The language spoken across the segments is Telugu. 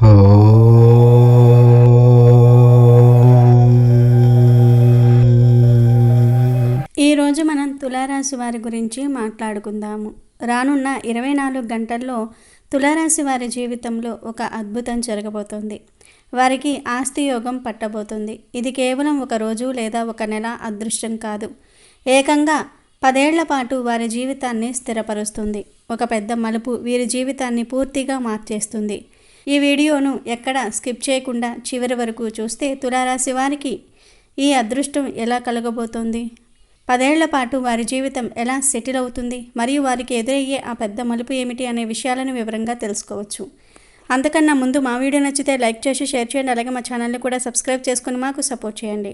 ఈరోజు మనం తులారాశి వారి గురించి మాట్లాడుకుందాము. రానున్న 24 గంటల్లో తులారాశి వారి జీవితంలో ఒక అద్భుతం జరగబోతోంది. వారికి ఆస్తి యోగం పట్టబోతుంది. ఇది కేవలం ఒక రోజు లేదా ఒక నెల అదృష్టం కాదు, ఏకంగా 10 ఏళ్ల పాటు వారి జీవితాన్ని స్థిరపరుస్తుంది. ఒక పెద్ద మలుపు వీరి జీవితాన్ని పూర్తిగా మార్చేస్తుంది. ఈ వీడియోను ఎక్కడ స్కిప్ చేయకుండా చివరి వరకు చూస్తే తులారాశి వారికి ఈ అదృష్టం ఎలా కలగబోతోంది, 10 ఏళ్ల పాటు వారి జీవితం ఎలా సెటిల్ అవుతుంది, మరియు వారికి ఎదురయ్యే ఆ పెద్ద మలుపు ఏమిటి అనే విషయాలను వివరంగా తెలుసుకోవచ్చు. అంతకన్నా ముందు మా వీడియో నచ్చితే లైక్ చేసి షేర్ చేయండి. అలాగే మా ఛానల్ని కూడా సబ్స్క్రైబ్ చేసుకుని మాకు సపోర్ట్ చేయండి.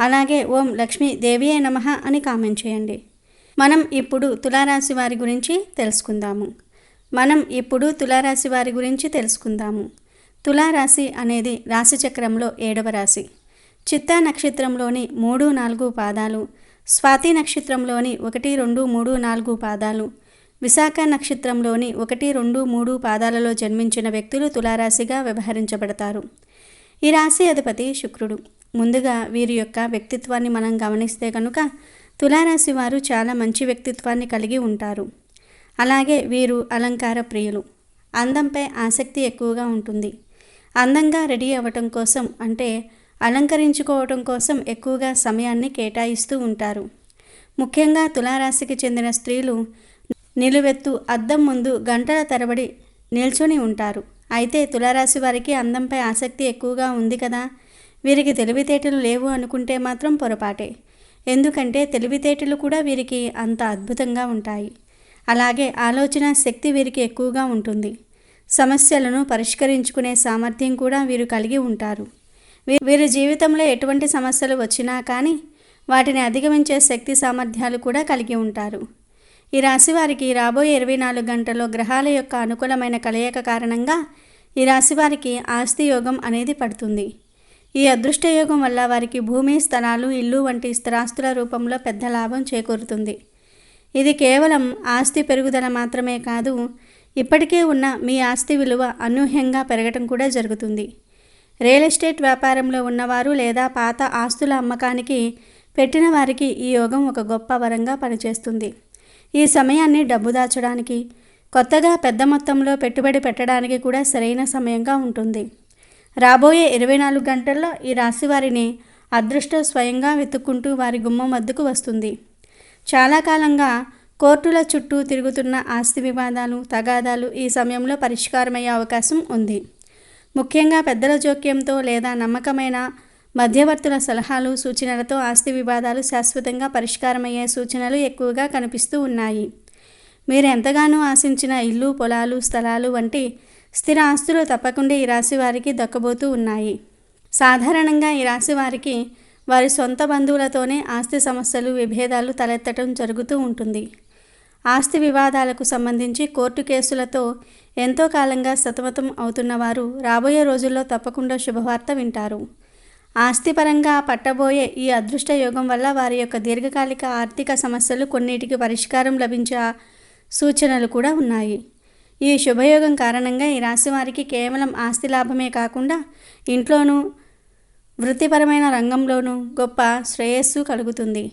అలాగే ఓం లక్ష్మీ దేవియే నమః అని కామెంట్ చేయండి. మనం ఇప్పుడు తులారాశి వారి గురించి తెలుసుకుందాము. తులారాశి అనేది రాశిచక్రంలో 7వ రాశి. చిత్తా నక్షత్రంలోని 3, 4 పాదాలు, స్వాతి నక్షత్రంలోని 1, 2, 3, 4 పాదాలు, విశాఖ నక్షత్రంలోని 1, 2, 3 పాదాలలో జన్మించిన వ్యక్తులు తులారాశిగా వ్యవహరించబడతారు. ఈ రాశి అధిపతి శుక్రుడు. ముందుగా వీరి యొక్క వ్యక్తిత్వాన్ని మనం గమనిస్తే కనుక తులారాశి వారు చాలా మంచి వ్యక్తిత్వాన్ని కలిగి ఉంటారు. అలాగే వీరు అలంకార ప్రియులు. అందంపై ఆసక్తి ఎక్కువగా ఉంటుంది. అందంగా రెడీ అవ్వటం కోసం, అంటే అలంకరించుకోవటం కోసం ఎక్కువగా సమయాన్ని కేటాయిస్తూ ఉంటారు. ముఖ్యంగా తులారాశికి చెందిన స్త్రీలు నిలువెత్తు అద్దం ముందు గంటల తరబడి నిల్చొని ఉంటారు. అయితే తులారాశి వారికి అందంపై ఆసక్తి ఎక్కువగా ఉంది కదా, వీరికి తెలివితేటలు లేవు అనుకుంటే మాత్రం పొరపాటే. ఎందుకంటే తెలివితేటలు కూడా వీరికి అంత అద్భుతంగా ఉంటాయి. అలాగే ఆలోచన శక్తి వీరికి ఎక్కువగా ఉంటుంది. సమస్యలను పరిష్కరించుకునే సామర్థ్యం కూడా వీరు కలిగి ఉంటారు. వీరి జీవితంలో ఎటువంటి సమస్యలు వచ్చినా కానీ వాటిని అధిగమించే శక్తి సామర్థ్యాలు కూడా కలిగి ఉంటారు. ఈ రాశి వారికి రాబోయే 24 గంటల్లో గ్రహాల యొక్క అనుకూలమైన కలయిక కారణంగా ఈ రాశి వారికి ఆస్తి యోగం అనేది పడుతుంది. ఈ అదృష్ట యోగం వల్ల వారికి భూమి, స్థలాలు, ఇల్లు వంటి స్థిరాస్తుల రూపంలో పెద్ద లాభం చేకూరుతుంది. ఇది కేవలం ఆస్తి పెరుగుదల మాత్రమే కాదు, ఇప్పటికే ఉన్న మీ ఆస్తి విలువ అనూహ్యంగా పెరగటం కూడా జరుగుతుంది. రియల్ ఎస్టేట్ వ్యాపారంలో ఉన్నవారు లేదా పాత ఆస్తుల అమ్మకానికి పెట్టిన వారికి ఈ యోగం ఒక గొప్ప వరంగా పనిచేస్తుంది. ఈ సమయాన్ని డబ్బు దాచడానికి, కొత్తగా పెద్ద మొత్తంలో పెట్టుబడి పెట్టడానికి కూడా సరైన సమయంగా ఉంటుంది. రాబోయే 24 గంటల్లో ఈ రాశి వారిని అదృష్టం స్వయంగా వెతుక్కుంటూ వారి గుమ్మం వద్దకు వస్తుంది. చాలా కాలంగా కోర్టుల చుట్టూ తిరుగుతున్న ఆస్తి వివాదాలు, తగాదాలు ఈ సమయంలో పరిష్కారమయ్యే అవకాశం ఉంది. ముఖ్యంగా పెద్దల జోక్యంతో లేదా నమ్మకమైన మధ్యవర్తుల సలహాలు, సూచనలతో ఆస్తి వివాదాలు శాశ్వతంగా పరిష్కారమయ్యే సూచనలు ఎక్కువగా కనిపిస్తూ ఉన్నాయి. మీరు ఎంతగానో ఆశించిన ఇల్లు, పొలాలు, స్థలాలు వంటి స్థిర ఆస్తులు తప్పకుండా ఈ రాశి వారికి దక్కబోతూ ఉన్నాయి. సాధారణంగా ఈ రాశి వారికి వారి సొంత బంధువులతోనే ఆస్తి సమస్యలు, విభేదాలు తలెత్తడం జరుగుతూ ఉంటుంది. ఆస్తి వివాదాలకు సంబంధించి కోర్టు కేసులతో ఎంతో కాలంగా సతమతం అవుతున్నవారు రాబోయే రోజుల్లో తప్పకుండా శుభవార్త వింటారు. ఆస్తిపరంగా పట్టబోయే ఈ అదృష్ట యోగం వల్ల వారి యొక్క దీర్ఘకాలిక ఆర్థిక సమస్యలు కొన్నిటికి పరిష్కారం లభించే సూచనలు కూడా ఉన్నాయి. ఈ శుభయోగం కారణంగా ఈ రాశి వారికి కేవలం ఆస్తి లాభమే కాకుండా ఇంట్లోనూ, వృత్తిపరమైన రంగంలోనూ గొప్ప శ్రేయస్సు కలుగుతుంది.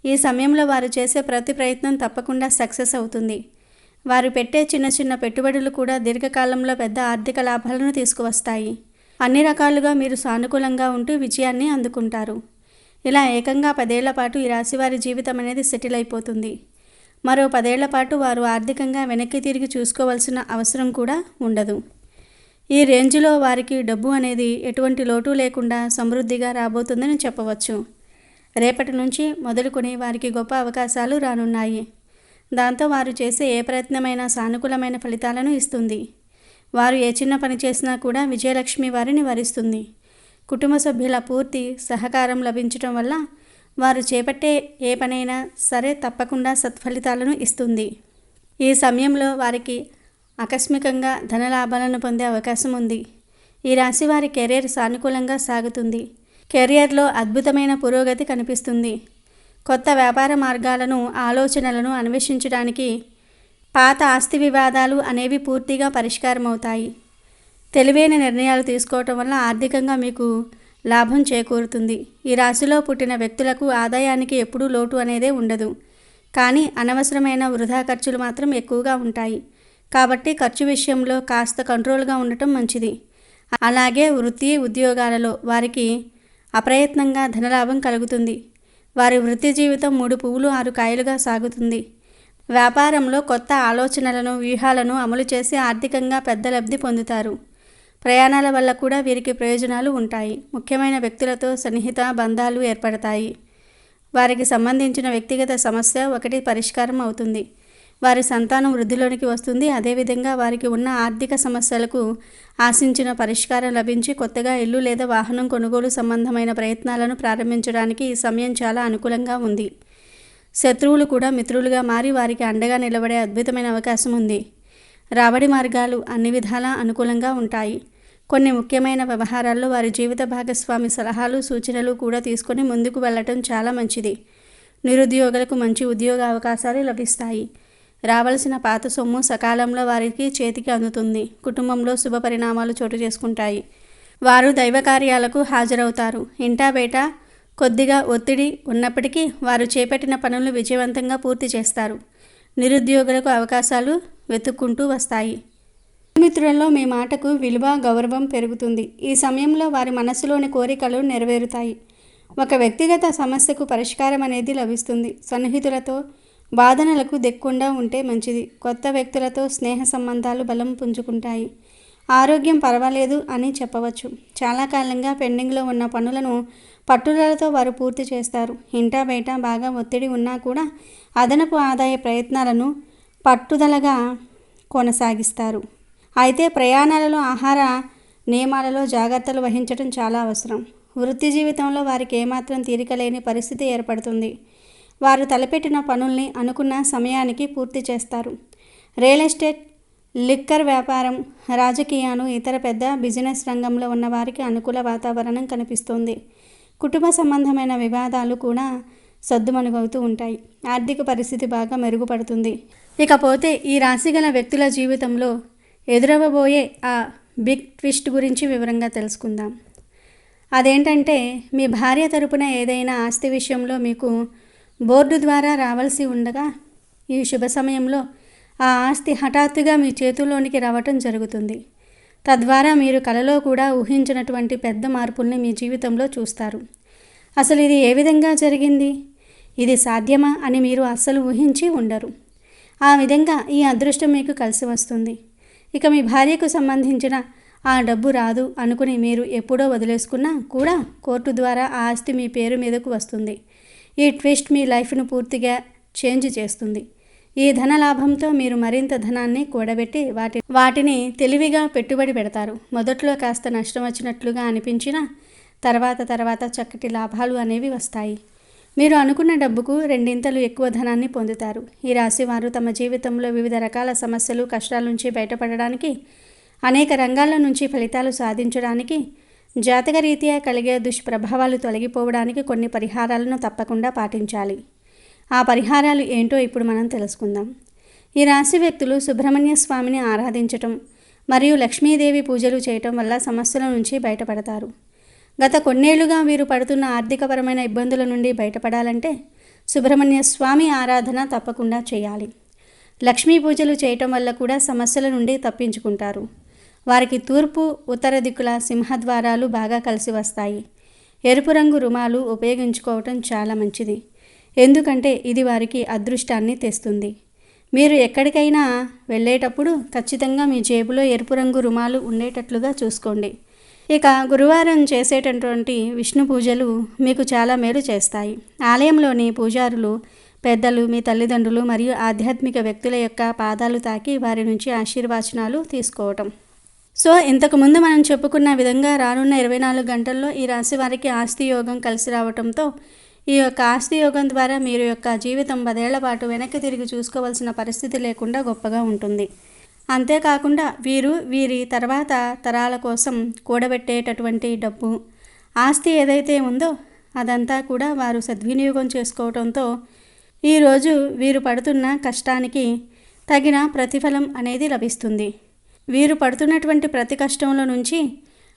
ఈ సమయంలో వారు చేసే ప్రతి ప్రయత్నం తప్పకుండా సక్సెస్ అవుతుంది. వారు పెట్టే చిన్న చిన్న పెట్టుబడులు కూడా దీర్ఘకాలంలో పెద్ద ఆర్థిక లాభాలను తీసుకువస్తాయి. అన్ని రకాలుగా మీరు సానుకూలంగా ఉంటూ విజయాన్ని అందుకుంటారు. ఇలా ఏకంగా 10 ఏళ్ల పాటు ఈ రాశి వారి జీవితం అనేది సెటిల్ అయిపోతుంది. మరో 10 ఏళ్ల పాటు వారు ఆర్థికంగా వెనక్కి తిరిగి చూసుకోవాల్సిన అవసరం కూడా ఉండదు. ఈ రేంజ్లో వారికి డబ్బు అనేది ఎటువంటి లోటు లేకుండా సమృద్ధిగా రాబోతుందని చెప్పవచ్చు. రేపటి నుంచి మొదలుకొని వారికి గొప్ప అవకాశాలు రానున్నాయి. దాంతో వారు చేసే ఏ ప్రయత్నమైనా సానుకూలమైన ఫలితాలను ఇస్తుంది. వారు ఏ చిన్న పని చేసినా కూడా విజయలక్ష్మి వారిని వరిస్తుంది. కుటుంబ సభ్యుల పూర్తి సహకారం లభించడం వల్ల వారు చేపట్టే ఏ పనైనా సరే తప్పకుండా సత్ఫలితాలను ఇస్తుంది. ఈ సమయంలో వారికి ఆకస్మికంగా ధనలాభాలను పొందే అవకాశం ఉంది. ఈ రాశి వారి కెరీర్ సానుకూలంగా సాగుతుంది. కెరియర్లో అద్భుతమైన పురోగతి కనిపిస్తుంది. కొత్త వ్యాపార మార్గాలను, ఆలోచనలను అన్వేషించడానికి పాత ఆస్తి వివాదాలు అనేవి పూర్తిగా పరిష్కారమవుతాయి. తెలివైన నిర్ణయాలు తీసుకోవటం వల్ల ఆర్థికంగా మీకు లాభం చేకూరుతుంది. ఈ రాశిలో పుట్టిన వ్యక్తులకు ఆదాయానికి ఎప్పుడూ లోటు అనేదే ఉండదు. కానీ అనవసరమైన వృధా ఖర్చులు మాత్రం ఎక్కువగా ఉంటాయి. కాబట్టి ఖర్చు విషయంలో కాస్త కంట్రోల్గా ఉండటం మంచిది. అలాగే వృత్తి ఉద్యోగాలలో వారికి అప్రయత్నంగా ధనలాభం కలుగుతుంది. వారి వృత్తి జీవితం 3 పువ్వులు 6 కాయలుగా సాగుతుంది. వ్యాపారంలో కొత్త ఆలోచనలను వ్యూహాలను అమలు చేసి ఆర్థికంగా పెద్ద లబ్ధి పొందుతారు. ప్రయాణాల వల్ల కూడా వీరికి ప్రయోజనాలు ఉంటాయి. ముఖ్యమైన వ్యక్తులతో సన్నిహిత బంధాలు ఏర్పడతాయి. వారికి సంబంధించిన వ్యక్తిగత సమస్య ఒకటి పరిష్కారం అవుతుంది. వారి సంతానం వృద్ధిలోనికి వస్తుంది. అదేవిధంగా వారికి ఉన్న ఆర్థిక సమస్యలకు ఆశించిన పరిష్కారం లభించి కొత్తగా ఇల్లు లేదా వాహనం కొనుగోలు సంబంధమైన ప్రయత్నాలను ప్రారంభించడానికి ఈ సమయం చాలా అనుకూలంగా ఉంది. శత్రువులు కూడా మిత్రులుగా మారి వారికి అండగా నిలబడే అద్భుతమైన అవకాశం ఉంది. రాబడి మార్గాలు అన్ని విధాలా అనుకూలంగా ఉంటాయి. కొన్ని ముఖ్యమైన వ్యవహారాల్లో వారి జీవిత భాగస్వామి సలహాలు సూచనలు కూడా తీసుకొని ముందుకు వెళ్ళటం చాలా మంచిది. నిరుద్యోగులకు మంచి ఉద్యోగ అవకాశాలు లభిస్తాయి. రావలసిన పాత సొమ్ము సకాలంలో వారికి చేతికి అందుతుంది. కుటుంబంలో శుభ పరిణామాలు చోటు చేసుకుంటాయి. వారు దైవ కార్యాలకు హాజరవుతారు. ఇంటా బయట కొద్దిగా ఒత్తిడి ఉన్నప్పటికీ వారు చేపట్టిన పనులను విజయవంతంగా పూర్తి చేస్తారు. నిరుద్యోగులకు అవకాశాలు వెతుక్కుంటూ వస్తాయి. మిత్రులలో మీ మాటకు విలువ గౌరవం పెరుగుతుంది. ఈ సమయంలో వారి మనస్సులోని కోరికలు నెరవేరుతాయి. ఒక వ్యక్తిగత సమస్యకు పరిష్కారం అనేది లభిస్తుంది. సన్నిహితులతో వాదనలకు దెక్కకుండా ఉంటే మంచిది. కొత్త వ్యక్తులతో స్నేహ సంబంధాలు బలం పుంజుకుంటాయి. ఆరోగ్యం పర్వాలేదు అని చెప్పవచ్చు. చాలా కాలంగా పెండింగ్లో ఉన్న పనులను పట్టుదలతో వారు పూర్తి చేస్తారు. ఇంటా బయట బాగా ఒత్తిడి ఉన్నా కూడా అదనపు ఆదాయ ప్రయత్నాలను పట్టుదలగా కొనసాగిస్తారు. అయితే ప్రయాణాలలో ఆహార నియమాలలో జాగ్రత్తలు వహించడం చాలా అవసరం. వృత్తి జీవితంలో వారికి ఏమాత్రం తీరిక లేని పరిస్థితి ఏర్పడుతుంది. వారు తలపెట్టిన పనుల్ని అనుకున్న సమయానికి పూర్తి చేస్తారు. రియల్ ఎస్టేట్, లిక్కర్ వ్యాపారం, రాజకీయాలు, ఇతర పెద్ద బిజినెస్ రంగంలో ఉన్న వారికి అనుకూల వాతావరణం కనిపిస్తుంది. కుటుంబ సంబంధమైన వివాదాలు కూడా సద్దుమణుగవుతూ ఉంటాయి. ఆర్థిక పరిస్థితి బాగా మెరుగుపడుతుంది. ఇకపోతే ఈ రాశి గల వ్యక్తుల జీవితంలో ఎదురవ్వబోయే ఆ బిగ్ ట్విస్ట్ గురించి వివరంగా తెలుసుకుందాం. అదేంటంటే మీ భార్య తరపున ఏదైనా ఆస్తి విషయంలో మీకు బోర్డు ద్వారా రావాల్సి ఉండగా ఈ శుభ సమయంలో ఆ ఆస్తి హఠాత్తుగా మీ చేతుల్లోనికి రావటం జరుగుతుంది. తద్వారా మీరు కలలో కూడా ఊహించినటువంటి పెద్ద మార్పుల్ని మీ జీవితంలో చూస్తారు. అసలు ఇది ఏ విధంగా జరిగింది, ఇది సాధ్యమా అని మీరు అస్సలు ఊహించి ఉండరు. ఆ విధంగా ఈ అదృష్టం మీకు కలిసి వస్తుంది. ఇక మీ భార్యకు సంబంధించిన ఆ డబ్బు రాదు అనుకుని మీరు ఎప్పుడో వదిలేసుకున్నా కూడా కోర్టు ద్వారా ఆ ఆస్తి మీ పేరు మీదకు వస్తుంది. ఈ ట్విస్ట్ మీ లైఫ్ను పూర్తిగా చేంజ్ చేస్తుంది. ఈ ధన లాభంతో మీరు మరింత ధనాన్ని కూడబెట్టి వాటిని తెలివిగా పెట్టుబడి పెడతారు. మొదట్లో కాస్త నష్టం వచ్చినట్లుగా అనిపించినా తర్వాత చక్కటి లాభాలు అనేవి వస్తాయి. మీరు అనుకున్న డబ్బుకు 2 ఎక్కువ ధనాన్ని పొందుతారు. ఈ రాశి వారు తమ జీవితంలో వివిధ రకాల సమస్యలు కష్టాల నుంచి బయటపడడానికి, అనేక రంగాల నుంచి ఫలితాలు సాధించడానికి, జాతకరీత్యా కలిగే దుష్ప్రభావాలు తొలగిపోవడానికి కొన్ని పరిహారాలను తప్పకుండా పాటించాలి. ఆ పరిహారాలు ఏంటో ఇప్పుడు మనం తెలుసుకుందాం. ఈ రాశి వ్యక్తులు సుబ్రహ్మణ్య స్వామిని ఆరాధించటం మరియు లక్ష్మీదేవి పూజలు చేయటం వల్ల సమస్యల నుంచి బయటపడతారు. గత కొన్నేళ్లుగా వీరు పడుతున్న ఆర్థికపరమైన ఇబ్బందుల నుండి బయటపడాలంటే సుబ్రహ్మణ్య స్వామి ఆరాధన తప్పకుండా చేయాలి. లక్ష్మీ పూజలు చేయటం వల్ల కూడా సమస్యల నుండి తప్పించుకుంటారు. వారికి తూర్పు, ఉత్తర దిక్కుల సింహద్వారాలు బాగా కలిసి వస్తాయి. ఎరుపు రంగు రుమాలు ఉపయోగించుకోవటం చాలా మంచిది. ఎందుకంటే ఇది వారికి అదృష్టాన్ని తెస్తుంది. మీరు ఎక్కడికైనా వెళ్ళేటప్పుడు ఖచ్చితంగా మీ జేబులో ఎరుపు రంగు రుమాలు ఉండేటట్లుగా చూసుకోండి. ఇక గురువారం చేసేటటువంటి విష్ణు పూజలు మీకు చాలా మేలు చేస్తాయి. ఆలయంలోని పూజారులు, పెద్దలు, మీ తల్లిదండ్రులు మరియు ఆధ్యాత్మిక వ్యక్తుల యొక్క పాదాలు తాకి వారి నుంచి ఆశీర్వచనాలు తీసుకోవటం. సో ఇంతకుముందు మనం చెప్పుకున్న విధంగా రానున్న 24 గంటల్లో ఈ రాశి వారికి ఆస్తి యోగం కలిసి రావటంతో ఈ యొక్క ఆస్తి యోగం ద్వారా మీరు యొక్క జీవితం 10 ఏళ్ల పాటు వెనక్కి తిరిగి చూసుకోవాల్సిన పరిస్థితి లేకుండా గొప్పగా ఉంటుంది. అంతేకాకుండా వీరి తర్వాత తరాల కోసం కూడబెట్టేటటువంటి డబ్బు, ఆస్తి ఏదైతే ఉందో అదంతా కూడా వారు సద్వినియోగం చేసుకోవడంతో ఈరోజు వీరు పడుతున్న కష్టానికి తగిన ప్రతిఫలం అనేది లభిస్తుంది. వీరు పడుతున్నటువంటి ప్రతి కష్టంలో నుంచి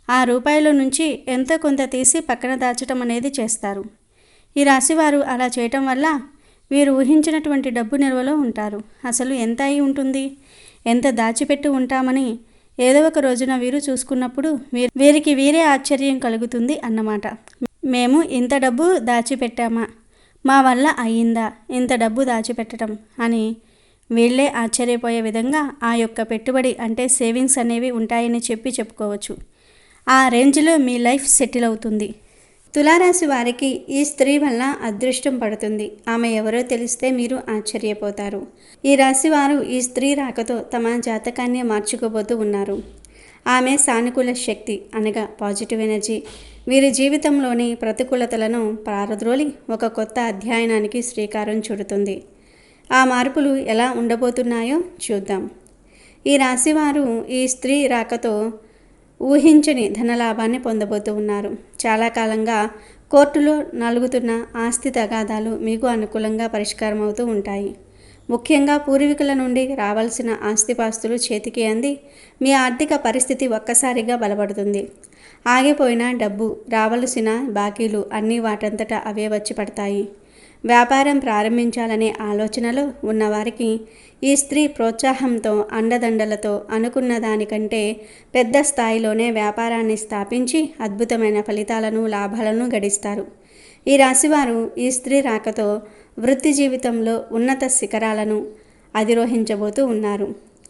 ఆ రూపాయల నుంచి ఎంతో కొంత తీసి పక్కన దాచటం అనేది చేస్తారు. ఈ రాశివారు అలా చేయటం వల్ల వీరు ఊహించినటువంటి డబ్బు నిల్వలో ఉంటారు. అసలు ఎంత అయి ఉంటుంది, ఎంత దాచిపెట్టి ఉంటామని ఏదో ఒక రోజున వీరు చూసుకున్నప్పుడు వీరికి వీరే ఆశ్చర్యం కలుగుతుంది అన్నమాట. మేము ఇంత డబ్బు దాచిపెట్టామా, మా వల్ల అయ్యిందా ఇంత డబ్బు దాచిపెట్టడం అని వీళ్ళే ఆశ్చర్యపోయే విధంగా ఆ యొక్క పెట్టుబడి అంటే సేవింగ్స్ అనేవి ఉంటాయని చెప్పుకోవచ్చు. ఆ రేంజ్లో మీ లైఫ్ సెటిల్ అవుతుంది. తులారాశి వారికి ఈ స్త్రీ వల్ల అదృష్టం పడుతుంది. ఆమె ఎవరో తెలిస్తే మీరు ఆశ్చర్యపోతారు. ఈ రాశి వారు ఈ స్త్రీ రాకతో తమ జాతకాన్ని మార్చుకోబోతూ ఉన్నారు. ఆమె సానుకూల శక్తి అనగా పాజిటివ్ ఎనర్జీ వీరి జీవితంలోని ప్రతికూలతలను పారద్రోలి ఒక కొత్త అధ్యయనానికి శ్రీకారం చుడుతుంది. ఆ మార్పులు ఎలా ఉండబోతున్నాయో చూద్దాం. ఈ రాశివారు ఈ స్త్రీ రాకతో ఊహించని ధనలాభాన్ని పొందబోతూ ఉన్నారు. చాలా కాలంగా కోర్టులో నలుగుతున్న ఆస్తి తగాదాలు మీకు అనుకూలంగా పరిష్కారం అవుతూ ఉంటాయి. ముఖ్యంగా పూర్వీకుల నుండి రావాల్సిన ఆస్తిపాస్తులు చేతికి అంది మీ ఆర్థిక పరిస్థితి ఒక్కసారిగా బలపడుతుంది. ఆగిపోయిన డబ్బు, రావలసిన బాకీలు అన్నీ వాటంతటా అవే వచ్చి పడతాయి. వ్యాపారం ప్రారంభించాలనే ఆలోచనలో ఉన్నవారికి ఈ స్త్రీ ప్రోత్సాహంతో, అండదండలతో అనుకున్న దానికంటే పెద్ద స్థాయిలోనే వ్యాపారాన్ని స్థాపించి అద్భుతమైన ఫలితాలను, లాభాలను గడిస్తారు. ఈ రాశివారు ఈ స్త్రీ రాకతో వృత్తి జీవితంలో ఉన్నత శిఖరాలను అధిరోహించబోతూ ఉన్నారు.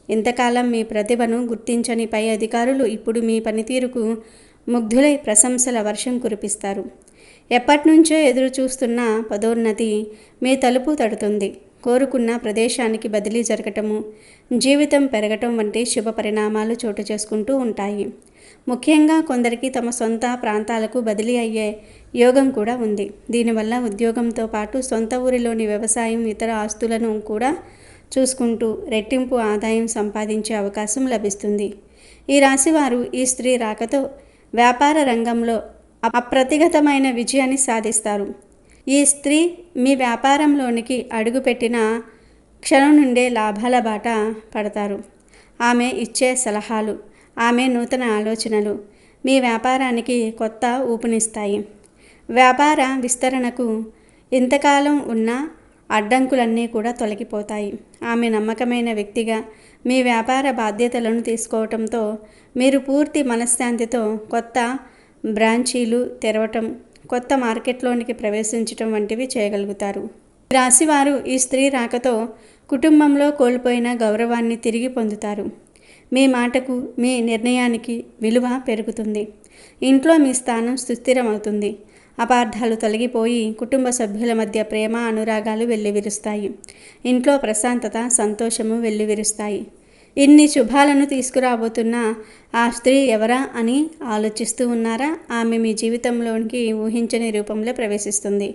ఇంతకాలం మీ ప్రతిభను గుర్తించని పై అధికారులు ఇప్పుడు మీ పనితీరుకు ముగ్ధులై ప్రశంసల వర్షం కురిపిస్తారు. ఎప్పటినుంచో ఎదురు చూస్తున్న పదోన్నతి మీ తలుపు తడుతుంది. కోరుకున్న ప్రదేశానికి బదిలీ జరగటము, జీవితం పెరగటం వంటి శుభ పరిణామాలు చోటు చేసుకుంటూ ఉంటాయి. ముఖ్యంగా కొందరికి తమ సొంత ప్రాంతాలకు బదిలీ అయ్యే యోగం కూడా ఉంది. దీనివల్ల ఉద్యోగంతో పాటు సొంత ఊరిలోని వ్యవసాయం, ఇతర ఆస్తులను కూడా చూసుకుంటూ రెట్టింపు ఆదాయం సంపాదించే అవకాశం లభిస్తుంది. ఈ రాశివారు ఈ స్త్రీ రాకతో వ్యాపార రంగంలో అప్రతిగతమైన విజయాన్ని సాధిస్తారు. ఈ స్త్రీ మీ వ్యాపారంలోనికి అడుగుపెట్టిన క్షణం నుండే లాభాల బాట పడతారు. ఆమె ఇచ్చే సలహాలు, ఆమె నూతన ఆలోచనలు మీ వ్యాపారానికి కొత్త ఊపునిస్తాయి. వ్యాపార విస్తరణకు ఇంతకాలం ఉన్న అడ్డంకులన్నీ కూడా తొలగిపోతాయి. ఆమె నమ్మకమైన వ్యక్తిగా మీ వ్యాపార బాధ్యతలను తీసుకోవటంతో మీరు పూర్తి మనశ్శాంతితో కొత్త బ్రాంచీలు తెరవటం, కొత్త మార్కెట్లోనికి ప్రవేశించటం వంటివి చేయగలుగుతారు. రాశివారు ఈ స్త్రీ రాకతో కుటుంబంలో కోల్పోయిన గౌరవాన్ని తిరిగి పొందుతారు. మీ మాటకు, మీ నిర్ణయానికి విలువ పెరుగుతుంది. ఇంట్లో మీ స్థానం సుస్థిరమవుతుంది. అపార్థాలు తొలగిపోయి కుటుంబ సభ్యుల మధ్య ప్రేమ, అనురాగాలు వెల్లివిరుస్తాయి. ఇంట్లో ప్రశాంతత, సంతోషము వెల్లివిరుస్తాయి. ఇన్ని శుభాలను తీసుకురాబోతున్న ఆ స్త్రీ ఎవరా అని ఆలోచిస్తూ ఉన్నారా? ఆమె మీ జీవితంలోనికి ఊహించని రూపంలో ప్రవేశిస్తుంది.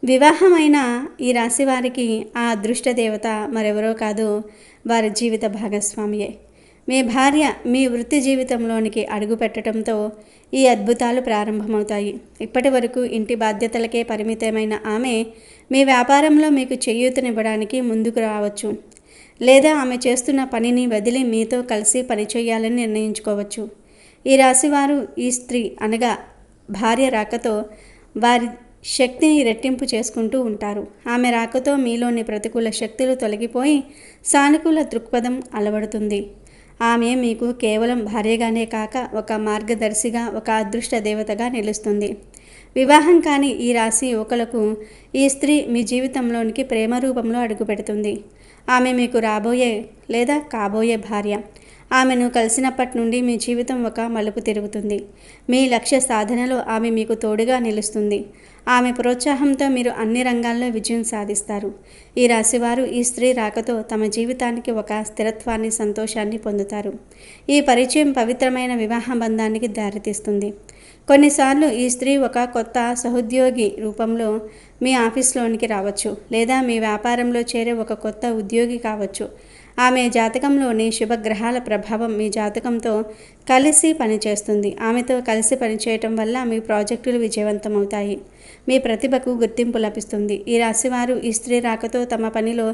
వివాహమైన ఈ రాశి వారికి ఆ అదృష్ట దేవత మరెవరో కాదు, వారి జీవిత భాగస్వామియే. మీ భార్య మీ వృత్తి జీవితంలోనికి అడుగు పెట్టడంతో ఈ అద్భుతాలు ప్రారంభమవుతాయి. ఇప్పటి వరకు ఇంటి బాధ్యతలకే పరిమితమైన ఆమె మీ వ్యాపారంలో మీకు చేయూతనివ్వడానికి ముందుకు రావచ్చు. లేదా ఆమె చేస్తున్న పనిని వదిలి మీతో కలిసి పనిచేయాలని నిర్ణయించుకోవచ్చు. ఈ రాశివారు ఈ స్త్రీ అనగా భార్య రాకతో వారి శక్తిని రెట్టింపు చేసుకుంటూ ఉంటారు. ఆమె రాకతో మీలోని ప్రతికూల శక్తులు తొలగిపోయి సానుకూల దృక్పథం అలవడుతుంది. ఆమె మీకు కేవలం భార్యగానే కాక ఒక మార్గదర్శిగా, ఒక అదృష్ట దేవతగా నిలుస్తుంది. వివాహం కాని ఈ రాశి యువకులకు ఈ స్త్రీ మీ జీవితంలోనికి ప్రేమ రూపంలో అడుగుపెడుతుంది. ఆమె మీకు రాబోయే లేదా కాబోయే భార్య. ఆమెను కలిసినప్పటి నుండి మీ జీవితం ఒక మలుపు తిరుగుతుంది. మీ లక్ష్య సాధనలో ఆమె మీకు తోడుగా నిలుస్తుంది. ఆమె ప్రోత్సాహంతో మీరు అన్ని రంగాల్లో విజయం సాధిస్తారు. ఈ రాశివారు ఈ స్త్రీ రాకతో తమ జీవితానికి ఒక స్థిరత్వాన్ని, సంతోషాన్ని పొందుతారు. ఈ పరిచయం పవిత్రమైన వివాహ బంధానికి దారితీస్తుంది. కొన్నిసార్లు ఈ స్త్రీ ఒక కొత్త సహోద్యోగి రూపంలో మీ ఆఫీస్లోనికి రావచ్చు, లేదా మీ వ్యాపారంలో చేరే ఒక కొత్త ఉద్యోగి కావచ్చు. ఆమె జాతకంలోని శుభగ్రహాల ప్రభావం మీ జాతకంతో కలిసి పనిచేస్తుంది. ఆమెతో కలిసి పనిచేయటం వల్ల మీ ప్రాజెక్టులు విజయవంతమవుతాయి. మీ ప్రతిభకు గుర్తింపు లభిస్తుంది. ఈ రాశివారు ఈ స్త్రీ రాకతో తమ పనిలో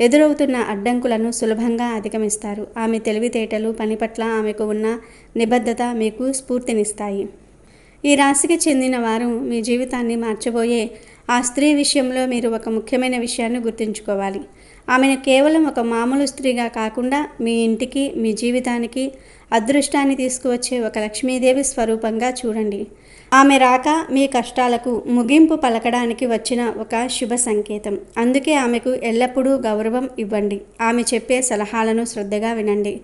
ఎదురవుతున్న అడ్డంకులను సులభంగా అధిగమిస్తారు. ఆమె తెలివితేటలు, పని పట్ల ఆమెకు ఉన్న నిబద్ధత మీకు స్ఫూర్తినిస్తాయి. ఈ రాశికి చెందిన వారు మీ జీవితాన్ని మార్చబోయే ఆ స్త్రీ విషయంలో మీరు ఒక ముఖ్యమైన విషయాన్ని గుర్తుంచుకోవాలి. ఆమెను కేవలం ఒక మామూలు స్త్రీగా కాకుండా మీ ఇంటికి, మీ జీవితానికి అదృష్టాన్ని తీసుకువచ్చే ఒక లక్ష్మీదేవి స్వరూపంగా చూడండి. ఆమె రాక మీ కష్టాలకు ముగింపు పలకడానికి వచ్చిన ఒక శుభ సంకేతం. అందుకే ఆమెకు ఎల్లప్పుడూ గౌరవం ఇవ్వండి. ఆమె చెప్పే సలహాలను శ్రద్ధగా వినండి.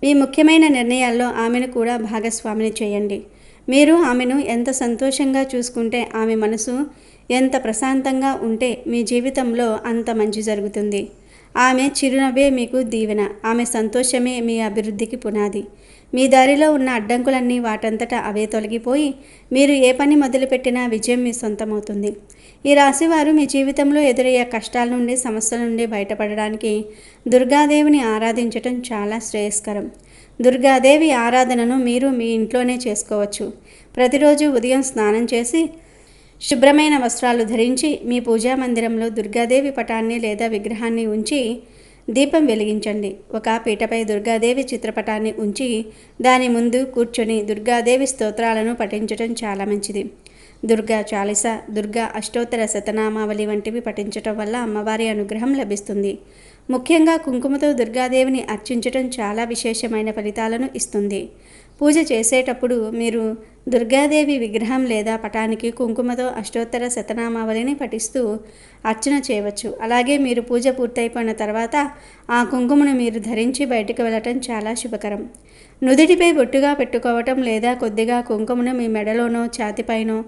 మీ ముఖ్యమైన నిర్ణయాల్లో ఆమెను కూడా భాగస్వామిని చేయండి. మీరు ఆమెను ఎంత సంతోషంగా చూసుకుంటే, ఆమె మనసు ఎంత ప్రశాంతంగా ఉంటే మీ జీవితంలో అంత మంచి జరుగుతుంది. ఆమె చిరునవ్వే మీకు దీవెన. ఆమె సంతోషమే మీ అభివృద్ధికి పునాది. మీ దారిలో ఉన్న అడ్డంకులన్నీ వాటంతటా అవే తొలగిపోయి మీరు ఏ పని మొదలుపెట్టినా విజయం మీ సొంతమవుతుంది. ఈ రాశివారు మీ జీవితంలో ఎదురయ్యే కష్టాల నుండి, సమస్యల నుండి బయటపడడానికి దుర్గాదేవిని ఆరాధించటం చాలా శ్రేయస్కరం. దుర్గాదేవి ఆరాధనను మీరు మీ ఇంట్లోనే చేసుకోవచ్చు. ప్రతిరోజు ఉదయం స్నానం చేసి శుభ్రమైన వస్త్రాలు ధరించి మీ పూజా మందిరంలో దుర్గాదేవి పటాన్ని లేదా విగ్రహాన్ని ఉంచి దీపం వెలిగించండి. ఒక పీటపై దుర్గాదేవి చిత్రపటాన్ని ఉంచి దాని ముందు కూర్చొని దుర్గాదేవి స్తోత్రాలను పఠించడం చాలా మంచిది. దుర్గా చాలీస, దుర్గా అష్టోత్తర శతనామావళి వంటివి పఠించటం వల్ల అమ్మవారి అనుగ్రహం లభిస్తుంది. ముఖ్యంగా కుంకుమతో దుర్గాదేవిని అర్చించటం చాలా విశేషమైన ఫలితాలను ఇస్తుంది. పూజ చేసేటప్పుడు మీరు దుర్గాదేవి విగ్రహం లేదా పటానికి కుంకుమతో అష్టోత్తర శతనామావళిని పఠిస్తూ అర్చన చేయవచ్చు. అలాగే మీరు పూజ పూర్తయిపోయిన తర్వాత ఆ కుంకుమను మీరు ధరించి బయటకు వెళ్ళటం చాలా శుభకరం. నుదిటిపై బొట్టుగా పెట్టుకోవటం లేదా కొద్దిగా కుంకుమను మీ మెడలోనో ఛాతిపైనో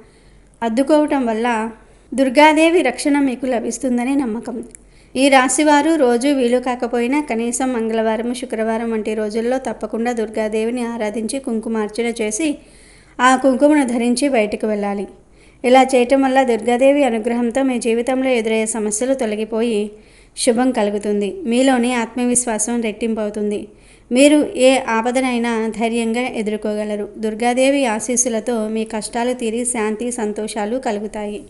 అద్దుకోవటం వల్ల దుర్గాదేవి రక్షణ మీకు లభిస్తుందని నమ్మకం. ఈ రాశివారు రోజు వీలు కాకపోయినా కనీసం మంగళవారం, శుక్రవారం వంటి రోజుల్లో తప్పకుండా దుర్గాదేవిని ఆరాధించి కుంకుమార్చన చేసి ఆ కుంకుమను ధరించి బయటకు వెళ్ళాలి. ఇలా చేయటం వల్ల దుర్గాదేవి అనుగ్రహంతో మీ జీవితంలో ఎదురయ్యే సమస్యలు తొలగిపోయి శుభం కలుగుతుంది. మీలోని ఆత్మవిశ్వాసం రెట్టింపు అవుతుంది. మీరు ఏ ఆపదనైనా ధైర్యంగా ఎదుర్కోగలరు. దుర్గాదేవి ఆశీస్సులతో మీ కష్టాలు తీరి శాంతి, సంతోషాలు కలుగుతాయి.